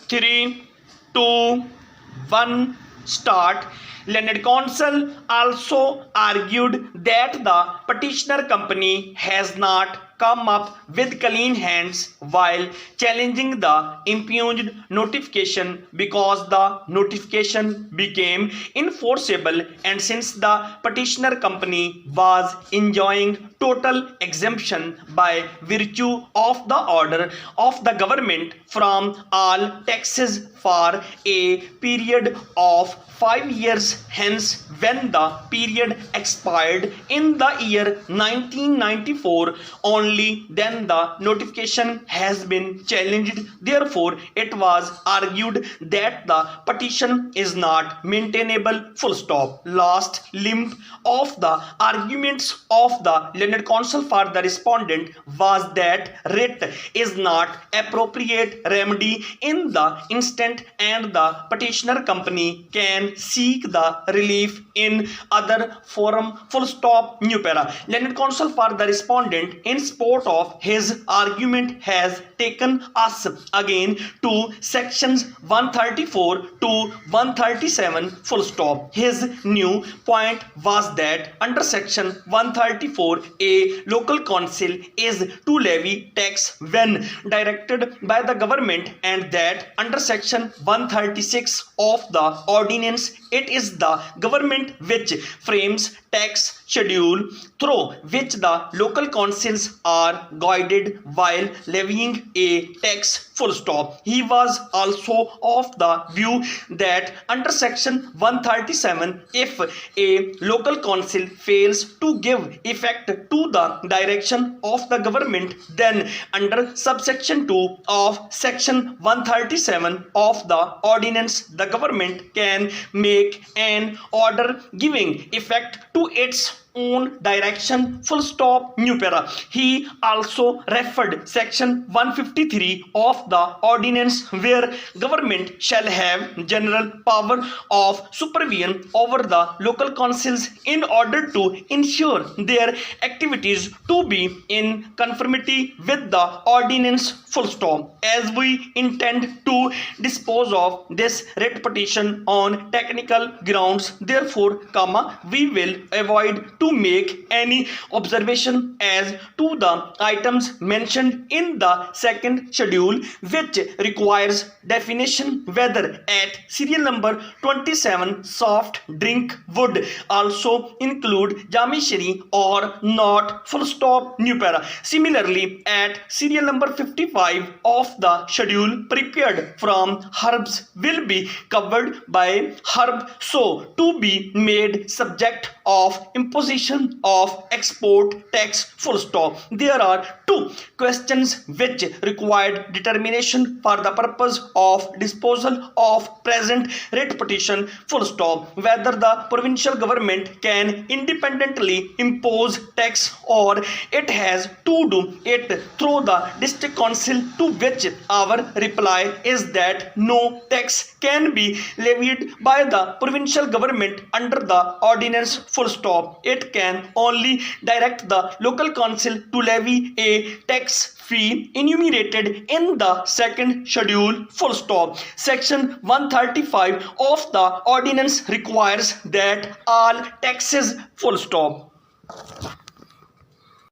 3, 2, 1, start. Learned Counsel also argued that the petitioner company has not come up with clean hands while challenging the impugned notification because the notification became enforceable, and since the petitioner company was enjoying total exemption by virtue of the order of the government from all taxes for a period of 5 years hence, when the period expired in the year 1994, only then the notification has been challenged. Therefore, it was argued that the petition is not maintainable. Full stop. Last limb of the arguments of the learned counsel for the respondent was that writ is not appropriate remedy in the instant, and the petitioner company can seek the relief in other forum. Full stop. New para. Learned counsel for the respondent in support of his argument has taken us again to sections 134 to 137. Full stop. His new point was that under section 134 a local council is to levy tax when directed by the government, and that under section 136 of the ordinance it is the government which frames tax schedule through which the local councils are guided while levying a tax. Full stop. He was also of the view that under section 137 if a local council fails to give effect to the direction of the government, then under subsection 2 of section 137 of the ordinance the government can make an order giving effect to its own direction. Full stop. New para. He also referred section 153 of the ordinance where government shall have general power of supervision over the local councils in order to ensure their activities to be in conformity with the ordinance. Full stop. As we intend to dispose of this writ petition on technical grounds, therefore, we will avoid to make any observation as to the items mentioned in the second schedule, which requires definition whether at serial number 27 soft drink would also include jamishri or not. Full stop. New para. Similarly, at serial number 55 of the schedule, prepared from herbs will be covered by herb so to be made subject of imposition of export tax. Full stop. There are two questions which required determination for the purpose of disposal of present writ petition. Full stop. Whether the provincial government can independently impose tax or it has to do it through the district council, to which our reply is that no tax can be levied by the provincial government under the ordinance. Full stop. It can only direct the local council to levy a tax fee enumerated in the second schedule. Full stop. Section 135 of the ordinance requires that all taxes. Full stop.